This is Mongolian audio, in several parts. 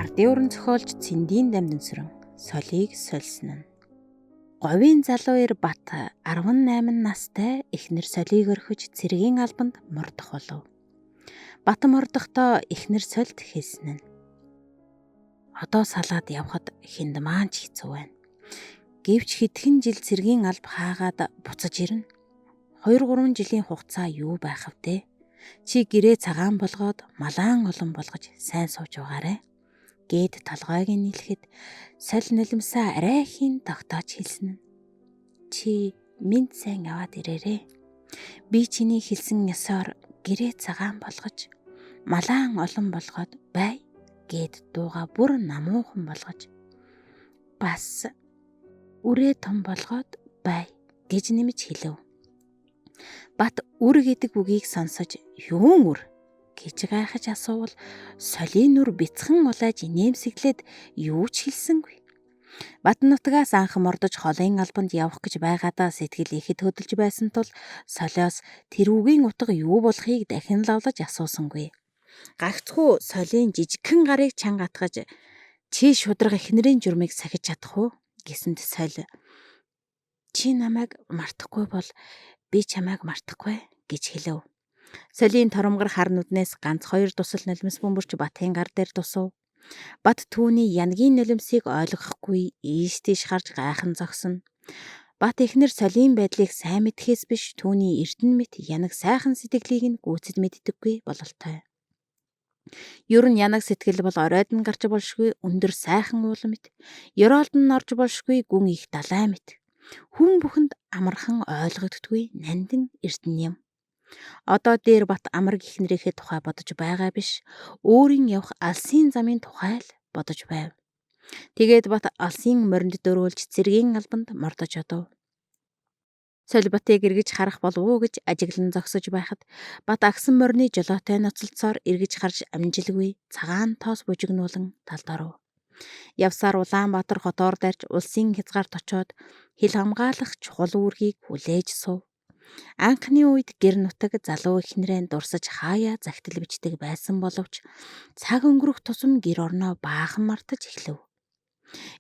Ардын уран зохиолч Цэндийн Дамдансүрэн солийг сольсон нь. Говийн залуу эр Бат 18 настай эхнэр солийг орхиж цэргийн албанд мордох болов. Бат мордохдоо эхнэр сольд хэлсэн нь. Одоо салаад явхад хинд маань ч хэцүү байна. Гэвч хэдхэн жил цэргийн алба хаагаад буцаж ирнэ. 2-3 жилийн хугацаа юу байх вэ? Чи гэрээ цагаан болгоод малаан олон болгож сайн сууж байгаарэ. Гээд толгойг нийлэхэд соль нулимсаа арайхийн тогтоож хэлсэн нь. Чи минь сайн яваад ирээрээ. Би чиний хэлсэн ёсоор гэрээ цагаан болгож малаан олон болгоод бай гээд дууга бүр намуухан болгож бас үрээ том болгоод бай гэж нэмж хэлв. Бат үр гэдэг үгийг сонсож юун үр гэж гайхаж асуувал солийн нүр бяцхан улайж инээмсэглээд юу ч хэлсэнгүй. Бат нутгаас анх мордож холын албанд явах гэж байгаадаа сэтгэл ихэд хөдөлж байсан тул солиос тэр үгийн утга юу болохыг дахин лавлаж асуусангүй. Гагцхүү солийн жижигхэн гарыг чанга атгаж чи шудраг эхнэрийн журмыг сахиж чадах уу гэсэнд соль чи намайг мартахгүй бол би чамайг мартахгүй гэж хэлв. Солийн торомгор хар нүднээс ганц 2 тусал нулимс бөмбөрч Батын гар дээр тусав. Бат түүний янгийн нулимсыг ойлгохгүй ийш тийш харж гайхан зогсоно. Бат эхнэр солийн байдлыг сайн мэдхээс биш түүний эрдэнэ мэт янаг сайхан сэтгэлийг нь гүйцэд мэддэггүй бололтой. Ер нь янаг сэтгэл бол оройд нь гарч болшгүй өндөр сайхан уулан мэт. Ёроолд нь орж болшгүй гүн их далай мэт. Хүн бүхэнд амархан ойлгогддгүй нандин эрдэнэ юм. Одоо дээр Бат амраг эхнэрийнхээ тухай бодож байгаа биш. Өөрийн явах алсын замын тухай л бодож байв. Тэгээд Бат алсын моринд дөрөөлж цэргийн албанд мордож одов. Соль Батыг эргэж харах болов уу гэж ажиглан зогсож байхад Бат агсан морины жолоотой ноцолцоор эргэж харж амжилгүй цагаан тоос бужигнуулан талд оров. Явсаар Улаанбаатар хотоор дайрч улсын хязгаарт очоод хил хамгаалах чухал үүргийг хүлээж сув. Анхны үед гэр нутаг залуу эхнэрээ дурсаж хаяа загтал бичдэг байсан боловч цаг өнгөрөх тусам гэр орноо баахан мартаж эхлэв.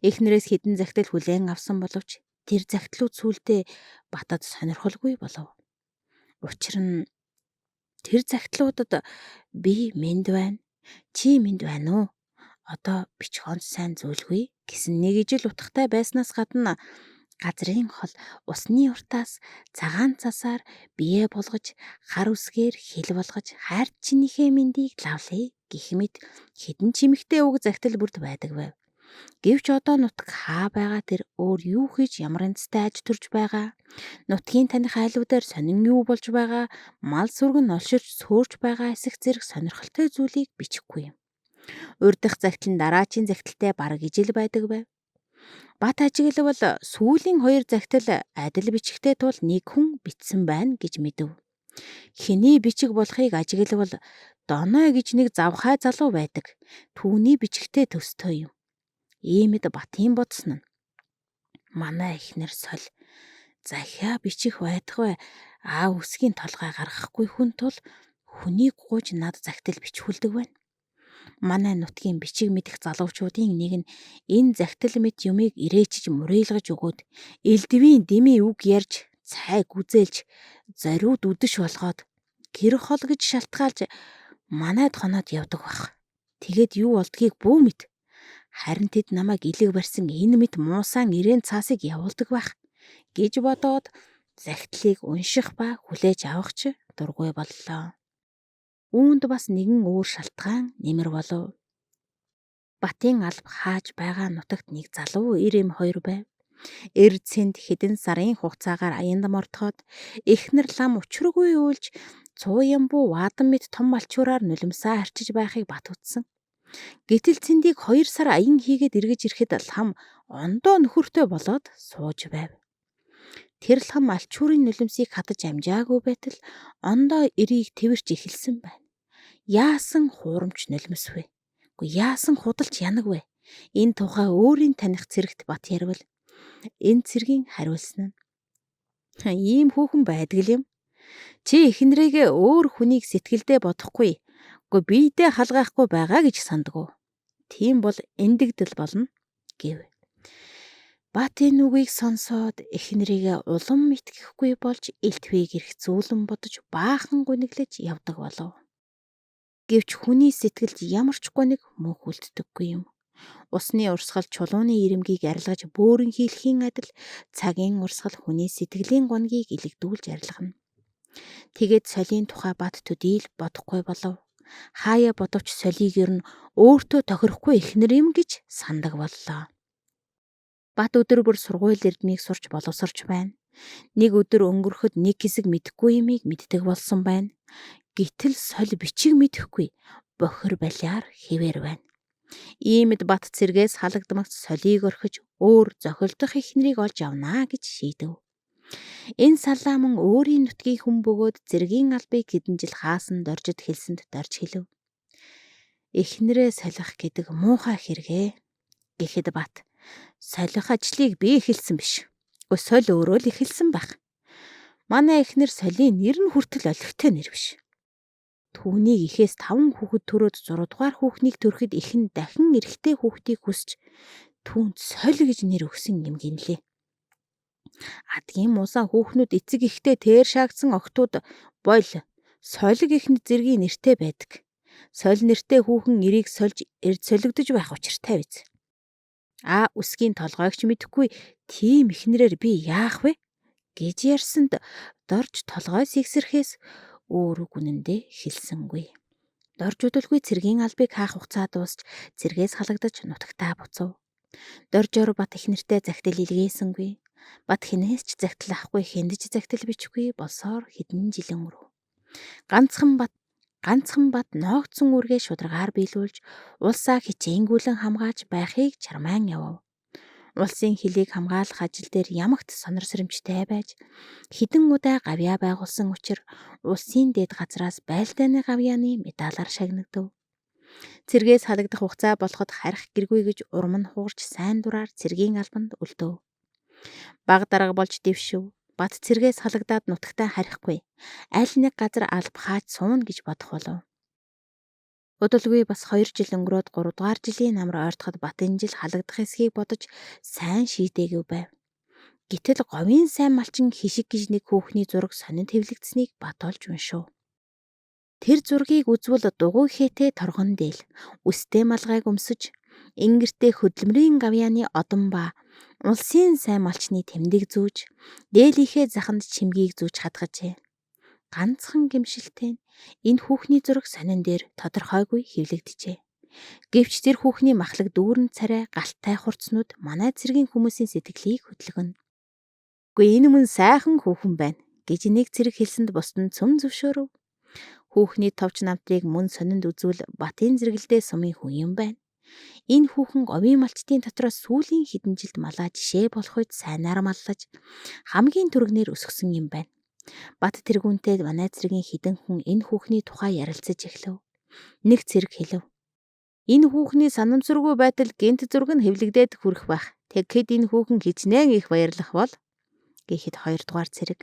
Эхнэрээс хэдэн загтал хүлээн авсан боловч тэр загтлууд сүүлдээ Батад сонирхолгүй болов. Учир нь тэр загтлуудад би мэнд байна. Чи мэнд байна уу? Одоо бичгоонд сайн зүйлгүй гэсэн нэг ижил утгатай байснаас гадна газрын хол усны уртаас цагаан цасаар бие болгож хар үсгээр хил болгож хайрт чинийхээ мэндийг лавлая гэх мэт хідэн чимэгтэй үг загтал бүрд байдаг байв. Гэвч одоо нутаг хаа байгаа тэр өөр юу хийж ямар энцтэй аж төрж байгаа. Нутгийн таних айлуудаар сонин юу болж байгаа. Мал сүргэн олширч сөөрч байгаа эсэх зэрэг сонирхолтой зүйлийг бичихгүй юм. Урдах загтал нь дараачийн загталтай бараг ижил байдаг байв. Бат ажиглавал сүүлийн 2 загтал адил бичгтэй тул нэг хүн бичсэн байна гэж мэдв. Хэний бичиг болохыг ажиглавал Доной гэж нэг завхай залуу байдаг. Түүний бичгтэй төстэй юм. Иймэд Батын бодсон нь. Манай эхнэр соль захиа бичих байдаггүй үсгийн толгой гаргахгүй хүн тул хүнийг гууж над загтал бичүүлдэг байна. Манай нутгийн бичиг мэдэх залуучуудын нэг нь энэ загтал мэт юмыг ирээчж мөрөйлгөж өгөөд элдвийн дими үг ярьж цайг үзээлж зориуд үдэш болгоод гэр хол гэж шалтгаалж манайд хоноод явдаг баг. Тэгээд юу болдгийг бүү мэд. Харин тэд намайг илэг барьсан энэ мэт муусан ирээн цаасыг явуулдаг байх гэж бодоод загтлыг унших ба хүлээж авах ч дургүй боллоо. Үүнд бас нэгэн өөр шалтгаан нэмэр болов. Батын алба хааж байгаа нутагт нэг залуу ирэм 2 байв. Эрдсэнд хэдэн сарын хугацаагаар аянд мордоход эхнэр лам учиргүй уйлж цууямбуу ваадан мэт том малчуураар нулимсаа арчиж байхыг Бат үзсэн. Гэтэл цэндийг 2 сар аян хийгээд эргэж ирэхэд лам ондоо нөхөртэй болоод сууж байв. Тэр лам алчуурын нулимсыг хадаж амжаагүй байтал ондоо эрийг тэрч эхэлсэн байна. Яасан хуурамч нулимс вэ? Яасан худалч янаг вэ? Энэ тухай өөрийн таних цэрэгт Бат ярвал энэ цэргийн хариулсан нь. Ийм хүүхэн байдаг юм. Чи эхнэрийгээ өөр хүнийг сэтгэлдээ бодохгүй. Биедээ халгаахгүй байгаа гэж санддаг. Тийм бол эндэгдэл болно гэв. Бат энэ үгийг сонсоод эхнэрийгээ улам итгэхгүй болж элтвийг ирэх зүүлэн бодож баахан гуниглаж явдаг болов. Гэвч хүний сэтгэлд ямар ч гуниг мөнх үлддэггүй юм. Усны урсгал чулууны ирэмгийг арилгаж бөөрөн хийлхийн адил цагийн урсгал хүний сэтгэлийн гунгийг илэгдүүлж арилгана. Тэгээд солийн тухай бат төдийл бодохгүй болов. Хааяа бодовч солийг ер нь өөртөө тохирохгүй эхнэр юм гэж сандаг боллоо. Бат өдөр бүр сургууль эрдмийг сурч боловсрч байна. Нэг өдөр өнгөрөхөд нэг хэсэг мэдэхгүй юмыг мэддэг болсон байна. Гэтэл соль бичиг мэдэхгүй бохир балиар хэвээр байна. Иймд бат цэргээс халагдмагц солийг орхиж өөр зохилдох эхнэрийг олж авнаа гэж шийдэв. Энэ саллаа мөн өөрийн нутгийн хүн бөгөөд цэргийн албыг хэдэн жил хаасан доржид хэлсэнд дорж хэлв. Эхнэрээ солих гэдэг муухай хэрэгээ. Гэхэд бат солих ажлыг би эхэлсэн биш. Гэхдээ соль өөрөө л эхэлсэн байх. Манай эхнэр солийн нэр нь хүртэл олигтой нэр биш. Түүнийг ихээс 5 хүүхэд төрөөд 6 дугаар хүүхнийг төрөхөд ихэн дахин эрэгтэй хүүхдийг хүсч түүнд соль гэж нэр өгсөн юм гинлээ. Адгийн мусан хүүхнүүд эцэг ихтэй тэр шаагдсан охтууд бойл солиг ихний зэргийн нэртэй байдаг. Соль нэртэй хүүхэн эрийг сольж эрд солигдож байх учиртай биз. Үсгийн толгойгч мэдэхгүй тийм ихнэрээр би яах вэ гэж ярьсанд дорж толгой сэгсэрхээс өөр үгүнэндээ хэлсэнгүй. Дорж удалгүй цэргийн албыг хаах хугацаа дуусч цэргээс халагдаж нутагтаа буцав. Доржоор бат ихнэртэй захидал илгээсэнгүй. Бат хинээс ч захидал авахгүй хэндэж захидал бичихгүй болсоор хэдэн жилийн өнгөрөв. Ганцхан бат ноогдсон үргээ шударгаар биелүүлж улсаа хичээнгүйлэн хамгааж байхыг чармаан явав. Улсын хилийг хамгаалах ажил дээр ямагт сонор сэрэмжтэй байж хэдэн удаа гавьяа байгуулсан учраас улсын дэд газраас байлдааны гавьяаны медалаар шагнагдав. Цэргээс халагдах хугацаа болоход харих гэргүй гэж урам нь хугарч сайн дураар цэргийн албанд үлдв. Баг дарга болж дэвшив. Бат цэргээс халагдаад нутагтаа харихгүй. Аль нэг газар алба хааж сууна гэж бодох болов. Удалгүй бас 2 жил өнгөрөөд 3 дугаар жилийн намар ойртоход бат энэ жил халагдах эсхийг бодож сайн шийдээгүй байв. Гэтэл говийн сайн малчин хишиг гэж нэг хүүхний зураг сонин хэвлэгдсэнийг бат олж уншив. Тэр зургийг үзвэл дугуй хээтэй торгон дээл, үстэй малгайг өмсөж, ингэртэй хөдөлмөрийн гавьяаны одон ба улсын сайн малчны тэмдэг зүүж, дээлийнхээ заханд чимгийг зүүж хадгажээ. Ганцхан гэмшилтэй энэ хүүхний зураг сонин дээр тодорхойгүй хэвлэгдэжээ. Гэвч тэр хүүхний махлаг дүүрэн царай галтай хурцнууд манай цэргийн хүмүүсийн сэтгэлийг хөдөлгөнө. Гэхдээ энэ мөн сайхан хүүхэн байна гэж нэг цэрэг хэлсэнд бусд нь цөм зөвшөөрөв. Хүүхний товч намтрыг мөн сонинд үзвэл батын зэрэгэлдээ сумын хүн юм байна. Энэ хүүхэн говийн малчдын дотроос сүүлийн хэдэн жилд малаа жишээ болох үед сайнаар маллаж хамгийн түргнээр өсгсөн юм байна. Бат тэргүүнтэй манай цэргийн хідэн хүн энэ хүүхний тухай ярилцаж эхлэв. Нэг цэрэг хэлв. Энэ хүүхний санамсаргүй байдал гэнт зураг нь хэвлэгдээд хүрэх байх. Тэгэхэд энэ хүүхэн хичнээн их баярлах бол гэхэд 2 дугаар цэрэг.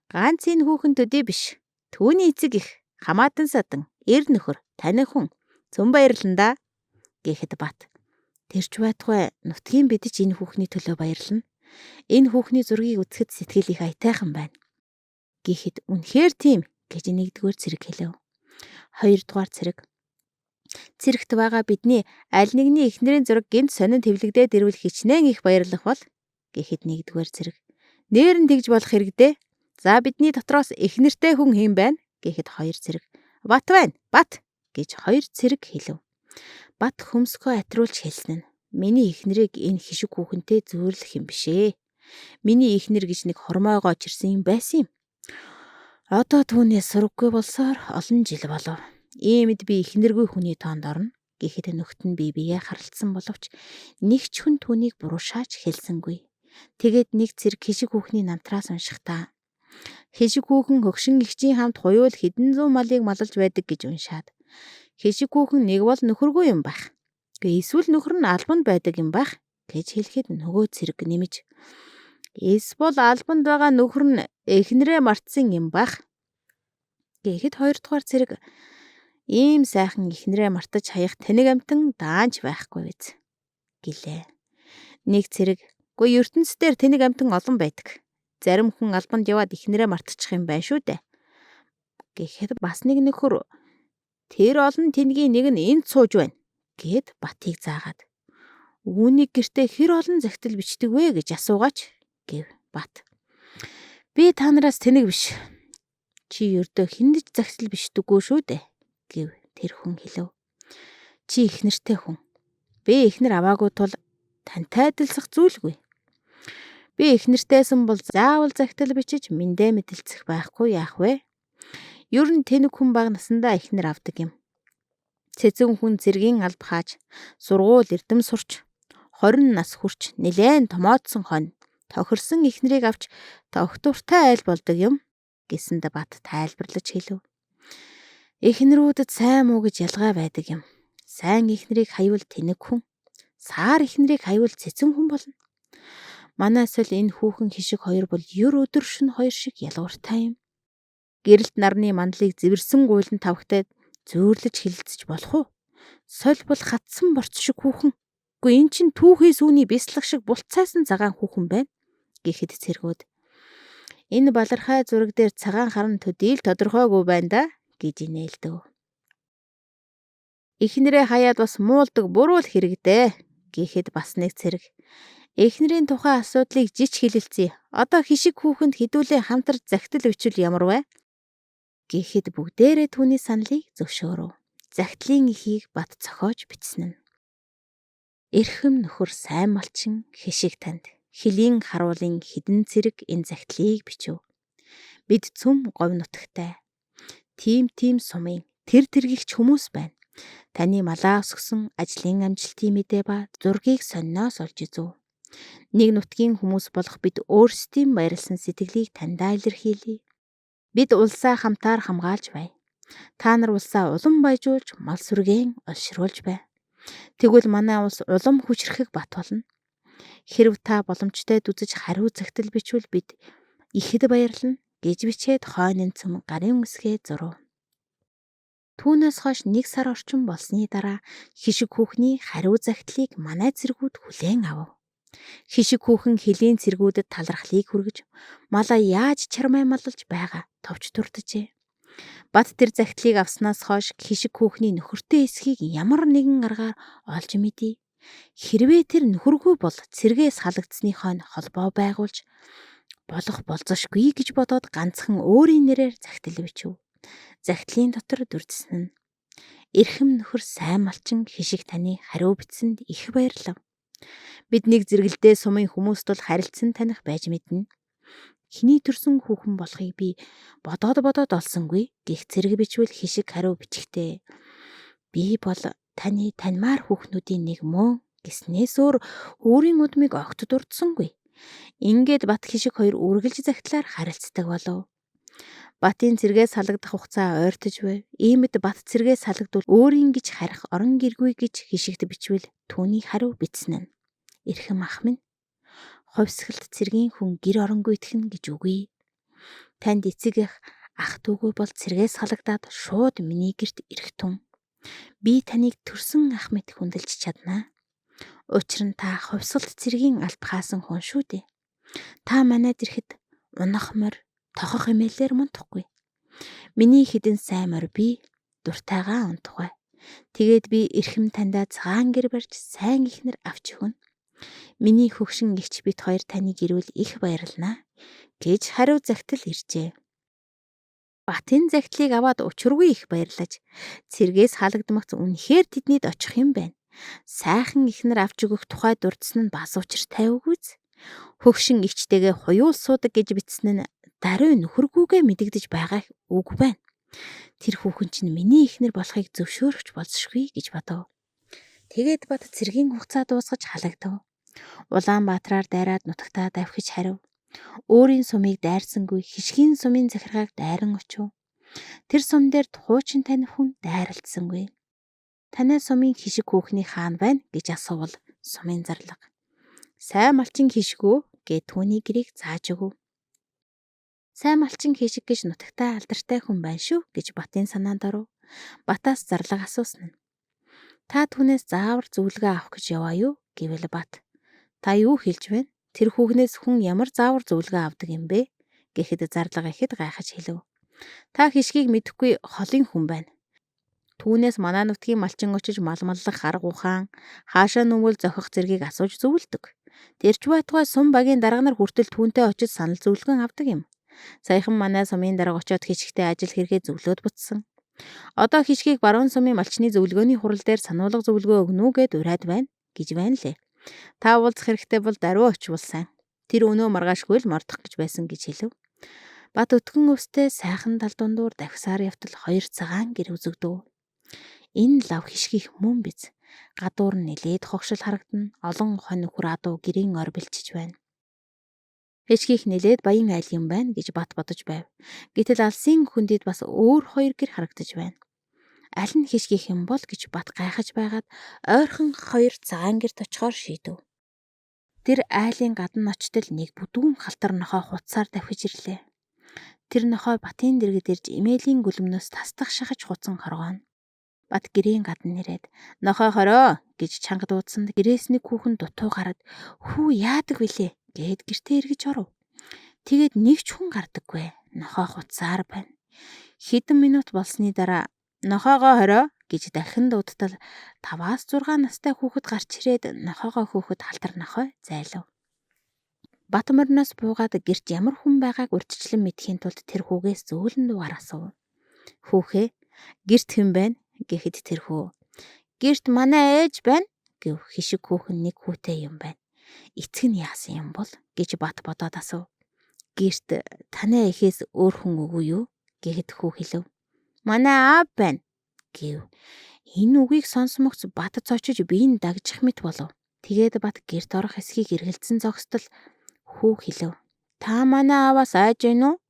Ганц энэ хүүхэн төдий биш. Түүний эцэг их, хамаатан садан, эр нөхөр, таних хүн цөм баярлана да. Гэхэд бат. Тэрч байтугай нутгийн бидэж энэ хүүхний төлөө баярлана. Энэ хүүхний зургийг үзэхэд сэтгэл их аятайхан байна. Гэхэд үнэхээр тийм гэж 1-р цэрэг хэлв. 2 дугаар цэрэг. Цэрэгт байгаа бидний аль нэгний эхнэрийн зураг гэнт сонинд хэвлэгдээд ирвэл хичнээн их баярлах бол гэхэд 1-р цэрэг. Нээр нь тэгж болох хэрэг дээ. За бидний дотроос эхнэртэй хүн хэм байна гэхэд 2 цэрэг. Бат байна. Бат гэж 2 цэрэг хэлв. Бат хөмсгөө атируулж хэлсэн нь миний эхнэрийг энэ хишиг хүүхэнтэй зөөрлөх юм бишээ. Миний эхнэр гэж нэг хормойгоо чирсэн юм байсан юм. Одоо түүнээс сураггүй болсоор олон жил болов. Иймд би эхнэргүй хүний тоонд орно. Гэхэд нөхд нь бие харалцсан боловч нэг ч хүн түүнийг буруушааж хэлсэнгүй. Тэгээд нэг цэрэг хишиг хүүхний намтраас уншихтаа. Хишиг хүүхэн хөгшин эгчийн хамт хуйвал хэдэн зуун малыг малалж байдаг гэж уншаад. Хишиг хүүхэн нэг бол нөхөргүй юм байх. Эсвэл нөхөр нь албанд байдаг юм байх гэж хэлэхэд нөгөө цэрэг нэмж. Эсвэл албанд байгаа нөхөр нь эхнэрээ мартсан юм байх. Гэхэд 2 дугаар цэрэг Ийм сайхан эхнэрээ мартаж хаях тэнэг амтан даанч байхгүй биз гэлээ. Нэг цэрэг "Гүй ертөнцийн дээр тэнэг амтан олон байдаг. Зарим хүн албанд яваад эхнэрээ мартчих юм байна шүү дээ." Гэхэд бас нэг нөхөр "Тэр олон тэнгийн нэг нь энд сууж байна" гэд Батыг заагаад "Үүнийг гэртээ хэр олон захидал бичдэг вэ гэж асуугаач" гэв Бат. "Би та нараас тэнэг биш. Чи ердөө хэнд ч захидал бичдэггүй шүү дээ" гэв тэр хүн хэлв. "Чи их нэртэй хүн. Би их нэр аваагүй тул тантай адилсах зүйлгүй. Би их нэртэйсэн бол заавал захидал бичиж мэндэ мэдэлцэх байхгүй яах вэ? Ер нь тэнэг хүн бага насандаа их нэр авдаг юм. Цэцэн хүн цэргийн алба хааж, сургууль эрдэм сурч, 20 нас хүрч нэлээд томоодсон хонь тохирсон их нэрийг авч тогтвортой айл болдог юм" гэсэнд Бат тайлбарлаж хэлв. Эхнэрүүдэд сайн муу гэж ялгаа байдаг юм. Сайн эхнэрийг хаявал тэнэг хүн, саар эхнэрийг хаявал цэцэн хүн болно. Манай соль энэ хүүхэн хишиг хоёр бол ер өдөр шөнө хоёр шиг ялгууртай юм. Гэрэлт нарны мандлыг зэвэрсэн гуйлан тавхтаад зөөрлөж хилцэж болох уу? Соль бол хатсан борц шиг хүүхэн. Үгүй эн чин түүхий сүүний бяцлах шиг булцаасан цагаан хүүхэн байна гэхэд цэргүүд "Энэ балархай зураг дээр цагаан харан төдийл тодорхойгүй байна да" гэж инээлдэв. "Эхнэрээ хаяад бас муулдаг буруу л хэрэгтэй" гэхэд бас нэг цэрэг "Эхнэрийн тухай асуудлыг жич хэлэлцье. Одоо хишиг хүүхэнд хідүүлээ хамтарч захидал бичвэл ямар вэ?" гэхэд бүгдээрээ түүний саналыг зөвшөөрөв. Захидлын эхийг Бат цохиож бичсэн нь: "Эрхэм нөхөр сайн малчин хишиг танд хөлийн харуулын хідэн цэрэг энэ захидлыг бичв. Бид цөм говь нутагтай. Тим сумын тэр тэргийгч хүмүүс байна. Таны малаа өсгсөн ажлын амжилтын мэдээ ба зургийг сонноос олж изв. Нэг нутгийн хүмүүс болох бид өөрсдийн баярлсан сэтгэлийг таньдаа илэрхийлье. Бид улсаа хамтаар хамгаалж бай. Та нар улсаа улам баяжуулж мал сүргээн олшруулж бай. Тэгвэл манай улс улам хүчрэхэг бат болно. Хэрв та боломжтой дүзэж хариу захидал бичвэл бид ихэд баярлана" гэж бичээд хойнын цөм гарын үсгээ зурв. Түүнээс хойш 1 сар орчим болсны дараа хишиг хүүхний хариу захидлыг манай цэргүүд хүлээн авав. Хишиг хүүхэн хөлийн цэргүүдэд талархлыг хүргэж малаа яаж чармай маллаж байгаа товч дурджээ. Бат тэр захидлыг авснаас хойш хишиг хүүхний нөхөртэй эсхийг ямар нэгэн аргаар олж мэдий. Хэрвээ тэр нөхөргүй бол цэргээс халагдсны хойно холбоо байгуулж болох болзошгүй гэж бодоод ганцхан өөрийн нэрээр захидал бичв. Захидлын дотор дүржсэн нь: "Эрхэм нөхөр сайн малчин хишиг таны хариу бичсэнд их баярлав. Бид нэг зэрэгэлдээ сумын хүмүүст бол харилцан таних байж мэднэ. Хиний төрсөн хүүхэн болохыг би бодоод олсонгүй гэх цэрэг бичвэл хишиг хариу бичихтэй. Би бол таны таньмаар хүүхнүүдийн нэг мөн гэснээс өөрийн удмыг огт дурдсангүй." Ингээд Бат хишиг хоёр үргэлж захидлаар харилцдаг болов. Батын цэргээс халагдах хугацаа ойртож байв. Иймд Бат цэргээс халагдвал өөрийн гэж харих орон гэргүй гэж хишигт бичвэл түүний хариу бичсэн нь: "Эрхэм ах минь, ховсгалт цэргийн хүн гэр оронгуйтхэн гэж үгүй. Танд эцэг ах дүүгүй бол цэргээс халагдаад шууд миний гэрт ирэх тун. Би таныг төрсөн ах мэт хүндэлж чаднаа. Учир нь та ховсгалт цэргийн алба хаасан хүн шүү дээ. Та манайд ирэхэд унах морь, тохох эмээлээр мунтахгүй. Миний хідэн сайн морь би дуртайгаа унтах бай. Тэгээд би эрхэм таньдаа цагаан гэр барьж сайн ихнэр авч өгнө. Миний хөгшин эгч бит хоёр таныг ирвэл их баярлнаа" гэж хариу захидал иржээ. Батын захидлыг аваад учиргүй их баярлаж цэргээс халагдмагц үнэхээр тэднийд очих юм байна. Сайхан ихнэр авч өгөх тухай дурдсан нь бас учиртай үгүйз. Хөгшин эгчтэйгээ хуйуул суудаг гэж бичсэн нь даруй нөхөргүйгээ мэдэгдэж байгаа үг байна. Тэр хүүхэн чинь миний ихнэр болохыг зөвшөөрөж болзошгүй гэж бодов. Тэгээд Бат цэргийн хугацаа дуусгаж халагдав. Улаанбаатараар дайраад нутагтаа давхиж харив. Өөрийн сумыг дайрсангүй хишгийн сумын захиргааг дайран очив. Тэр сум дээр хуучин таних хүн дайралтсангүй. "Танай сумын хишиг хүүхний хаан байна" гэж асуувал сумын зарлага "Сайн малчин хишгүү" гэд түүний гэрийг зааж өгөв. Сайн малчин хийшиг гэж нутагтай алдартай хүн байна шүү гэж Батын санаанд оров. Батаас зарлага асуусан нь. Та түүнээс заавар зөвлөгөө авах гэж яваа юу гэвэл Бат. Та юу хэлж байна? Тэр хүүхнээс хүн ямар заавар зөвлөгөө авдаг юм бэ? Гэхэд зарлага ихэд гайхаж хэлв. Та хишгийг мэдэхгүй холын хүн байна. Түүнээс манай нутгийн малчин очиж малмаллах арга ухаан, хаашаа нүмэл зохих зэргийг асууж зөвлөдөг. Тэрч байтугай сум багийн дарга нар хүртэл түүнтэй очиж санал зөвлөгөн авдаг юм. Саяхан манай сумын дарга очиод хишгтэй ажил хэрэгээ зөвлөөд буцсан. Одоо хишгийг баруун сумын малчны зөвлөгөөний хурал дээр сануулга зөвлөгөө өгнө үү гэд ураад байна гэж байна лээ. Та уулзах хэрэгтэй бол даруй очивол сайн. Тэр өнөө маргаашгүй л мордох гэж байсан гэж хэлв. Бат өтгөн өвстэй сайхан талдундуур давхсаар явтал 2 цагаан гэр үзэгдэв. Энэ лав хишгийх мөн биз. Гадуур нь нэлээд хогшил харагдана. Олон хонь нөхөр адуу гэрийн ор бэлчиж байна. Хишгийх нэлээд баян айл юм байна гэж Бат бодож байв. Гэтэл алсын хөндөд бас өөр 2 гэр харагдаж байна. Аль нь хишгийх юм бол гэж Бат гайхаж байгаад ойрхон 2 цагаан гэрт очихоор шийдэв. Тэр айлын гадна очтол нэг бүдүүн халтар нохой хуцаар давхиж ирлээ. Тэр нохой Батын дэргэд ирж эмээлийн гөлмнөөс тасдах шахаж хуцан хоргооно. Бат гэрийн гадна нэрээд "Нохой хороо" гэж чанга дуудсанд гэрээс нэг хүүхэн дутуу гараад "Хүү яадаг вүлээ" гэд гэртээ эргэж оров. Тэгээд нэг ч хүн гардаггүй. Нохой хуцаар байна. Хэдэн минут болсны дараа "Нохойгоо хороо" гэж дахин дуудтал 5-аас 6 настай хүүхэд гарч ирээд нохойгоо хөөхөд халтар нохой зайлав. Бат мориноос буугаад гэрт ямар хүн байгааг урьдчилан мэдхийн тулд тэр хүүгээс зөөлөн дугаар асуув. "Хүүхээ, гэрт хэн байна?" гэхэд тэр хүү "Гэрт манай ээж байна" гэв. Хишиг хүүхэн нэг хүүтэй юм байна. Эцэг нь яасан юм бол гэж Бат бодоод асуув. "Гэрт танай эхээс өөр хүн үгүй юу?" гэхэд хүү хэлв. "Манай аав байна" гэв. Энэ үгийг сонсмогц Бат цочиж биеийн дагжих мэт болов. Тэгээд Бат гэрт орох эсхийг эргэлзэн зогсдол хүү хэлв. "Та манай ааваас айж байна уу?"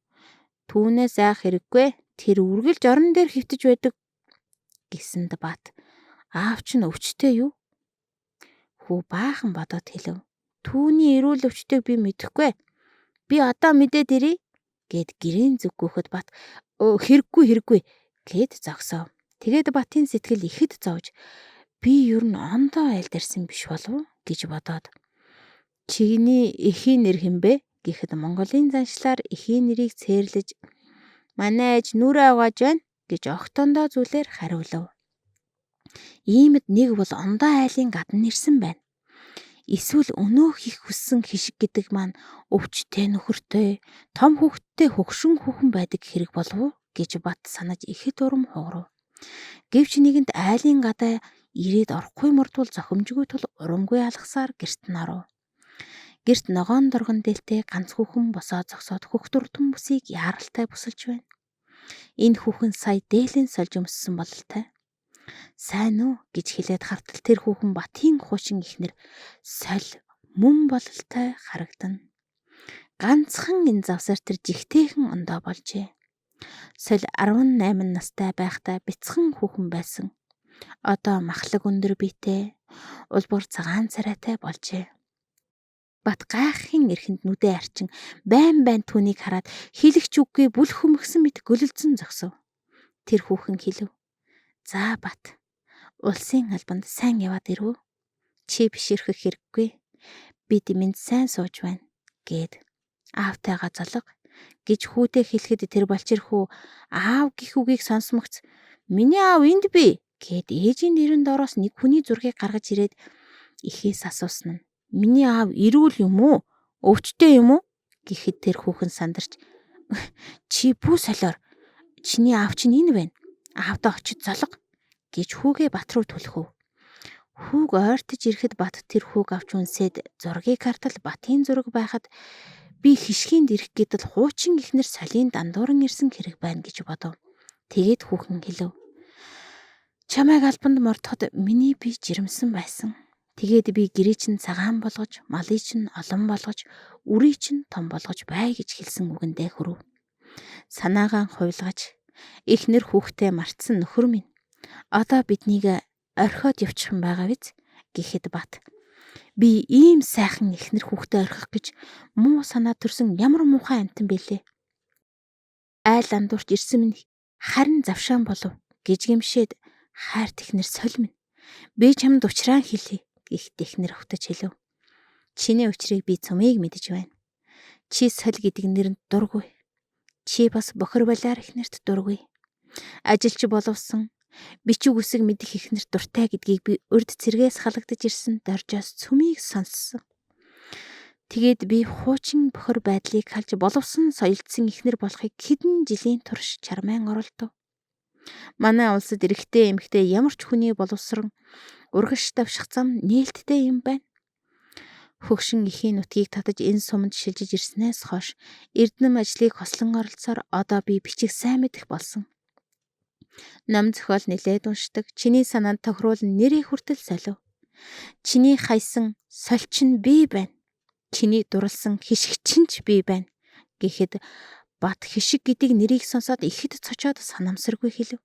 "Түүнээс айх хэрэггүй. Тэр үргэлж орон дээр хөвтөж байдаг" гэсэнд Бат "Аав чинь өвчтэй юу?" Хүү баахан бодоод хэлв. "Түүний эрүүл өвчтөйг би мэдэхгүй. Би одоо мэдээд ирье" гэд гэрийн зүг гүйхэд Бат "Хэрэггүй" гэд зогсов. Тэгээд Батын сэтгэл ихэд зовж "Би ер нь ондоо айлдэрсэн биш болов уу?" гэж бодоод "Чиний эхийн нэр хэн бэ?" гэхэд Монголын заншлаар эхийн нэрийг цээрлэж "Манай ээж Нүрэ угааж байна" гэж огтондоо зүйлээр хариулв. Иймд нэг бол ондоо айлын гадна ирсэн байна. Эсвэл өнөө хийх хүссэн хишиг гэдэг маань өвчтэй нөхөртэй, том хүүхэдтэй хөгшин хүүхэн байдаг хэрэг болов уу гэж Бат санаж ихэд урам хугарав. Гэвч нэгэнд айлын гадаа ирээд орохгүй мордвол зохимжгүй тул урамгүй алгасаар гэрт нь оров. Гэрт ногоон доргон дээлтэй ганц хүүхэн босоо зогсоод хөхтөртөн бүсийг яаралтай бүсэлж байна. Энэ хүүхэн сая дээлэн сольж өмссөн бололтой. "Сайн уу" гэж хэлээд хартал тэр хүүхэн Батын хуучин ихнэр соль мөн бололтой харагдана. Ганцхан энэ завсар тэр жигтэйхэн ондоо болжээ. Соль 18 настай байхдаа бяцхан хүүхэн байсан. Одоо махлаг өндөр биетэй, улбар цагаан царайтай болжээ. Бат гайхахын эрхэнд нүдээ арчин байн түүнийг хараад хэлэгч үггүй бүл хөмгсөн мэт гөлөлцөн зогсов. Тэр хүүхэн хэлв. "За Бат, улсын албанд сайн яваад ирв үү? Чи биширхэх хэрэггүй. Бид минь сайн сууж байна" гэд. "Аавтайгаа золго" гэж хүүдээ хэлэхэд тэр балчир хүү аав гих үгийг сонсмогц "Миний аав энд бий" гэд ээжийн нэрэн доороос нэг хүний зургийг гаргаж ирээд эхээс асуусан нь "Миний аав эрүүл юм уу? Өвчтэй юм уу?" гэхэд тэр хүүхэн сандарч "Чи бүү солиор. Чиний аав чинь энэ байна. Аавдаа очиж золго" гэж хүүгээ Бат руу түлхэв. Хүүг ойртож ирэхэд Бат тэр хүүг авч үнсээд зургийг хартал Батын зураг байхад "Би хишгийнд ирэх гэдэл хуучин ихнэр солийн дандууран ирсэн хэрэг байна" гэж бодов. Тэгээд хүүхэн хэлв. "Чамайг албанд мордоход миний бие жирэмсэн байсан. Тэгээд би гэрээ чинь цагаан болгож, малыг чинь олон болгож, үрийг чинь том болгож бай" гэж хэлсэн үгэндээ хүрв. Санаагаан хувилгаж "Эхнэр хүүхдээ мартсан нөхөр минь. Одоо биднийг орхиод явчих юм байгаа биз" гэхэд Бат "Би ийм сайхан эхнэр хүүхдээ орхих гэж муу санаа төрсөн ямар муухай амтан бэлээ. Айл андуурч ирсэн минь харин завшаан болов гэж гэмшээд хайрт эхнэр соль минь. Би чамд учраан хэлье гэхт эхнэр өгтөж хэлв. Чиний учрыг би цумыг мэдэж байна. Чи соль гэдэг нэрэнд дургүй. Чи бас бохир балиар эхнэрт дургүй. Ажилч боловсон бичиг үсэг мэдих эхнэрт дуртай гэдгийг би урд цэргээс халагдаж ирсэн доржоос цүмийг сонссон. Тэгээд би хуучин бохир байдлыг халж боловсон соёлдсон эхнэр болохыг хэдэн жилийн турш чармайн оролдов. Манай улсад эрэгтэй эмэгтэй ямар ч хүний боловсрон урагш давших зам нээлттэй юм байна. Хөгшин эхийн нутгийг татаж энэ суманд шилжиж ирснээс хойш эрдэм ажлыг хослон оролцоор одоо би бичих сайн мэдэх болсон. Ном зохиол нэлээд уншдаг. Чиний санаанд тохируулан нэрээ хүртэл солив. Чиний хайсан сольчин би байна. Чиний дурлсан хишигчин ч би байна гэхэд бат хишиг гэдэг нэрийг сонсоод ихэд цочоод санамсаргүй хэлв.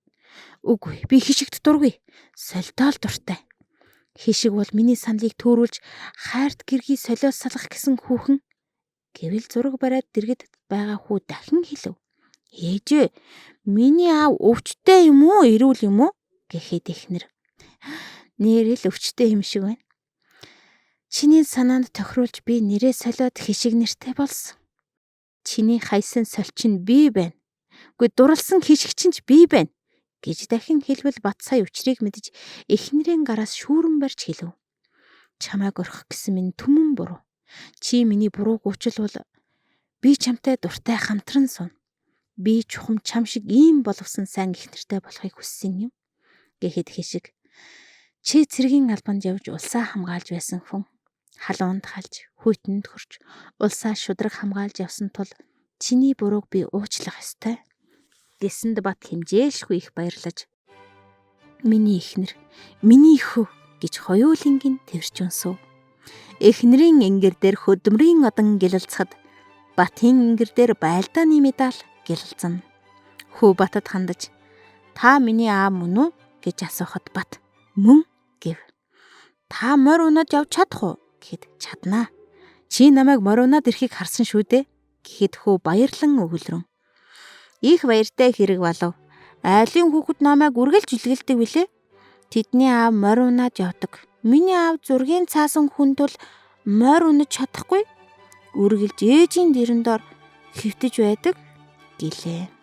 Үгүй, би хишигт дургүй. Сольдоо л дуртай. Хишиг бол миний саналыг төөрүүлж хайрт гэргий солиос салгах гэсэн хүүхэн гэвэл зураг бариад дэргэд байгаа хүү дахин хэлв. Ээжээ, миний аав өвчтэй юм уу, эрүүл юм уу гэхэд эхнэр. Нэрэл өвчтэй юм шиг байна. Чиний санаанд тохируулж би нэрээ солиод хишиг нэртэй болсон. Чиний хайсан сольчин би байна. Үгүй дурлсан хишигчин ч би байна гэж дахин хэлбэл бат сая учрыг мэдэж эхнэрийн гараас шүүрэн барьж хэлв. Чамайг орхих гэсэн минь түмэн буруу. Чи миний бурууг уучлвал би чамтай дуртай хамтран сууна. Би чухам чам шиг ийм боловсон сайн эхнэртэй болохыг хүссэн юм гэхэд хишиг. Чи цэргийн албанд явж улсаа хамгаалж байсан хүн. Халуунд халж, хүйтэнд хүрч, улсаа шудраг хамгаалж явсан тул чиний бурууг би уучлах ёстой. Гэсэнд бат хэмжээлшгүй их баярлаж миний эхнэр, миний хөө гэж хоёулангийн тэрч унсв. Эхнэрийн ингэр дээр хөдмөрийн одан гэлэлцэхэд батын ингэр дээр байлдааны медаль гэлэлцэн. Хөө батад хандаж та миний аав мөн үү гэж асуухад бат мөн гэв. Та морь унаад явж чадах уу гэхэд чаднаа. Чи намайг морь унаад ирэхийг харсан шүү дээ гэхэд хөө баярлан өгөлрөн. Их баяртай хэрэг болов. Айлын хүүхэд намайг үргэлж илгэлдэг билээ. Тэдний аав морь унаад явдаг. Миний аав зургийн цаасан хүнд бол морь унаж чадахгүй. Үргэлж ээжийн дэрэн дор хэвтэж байдаг гэлээ.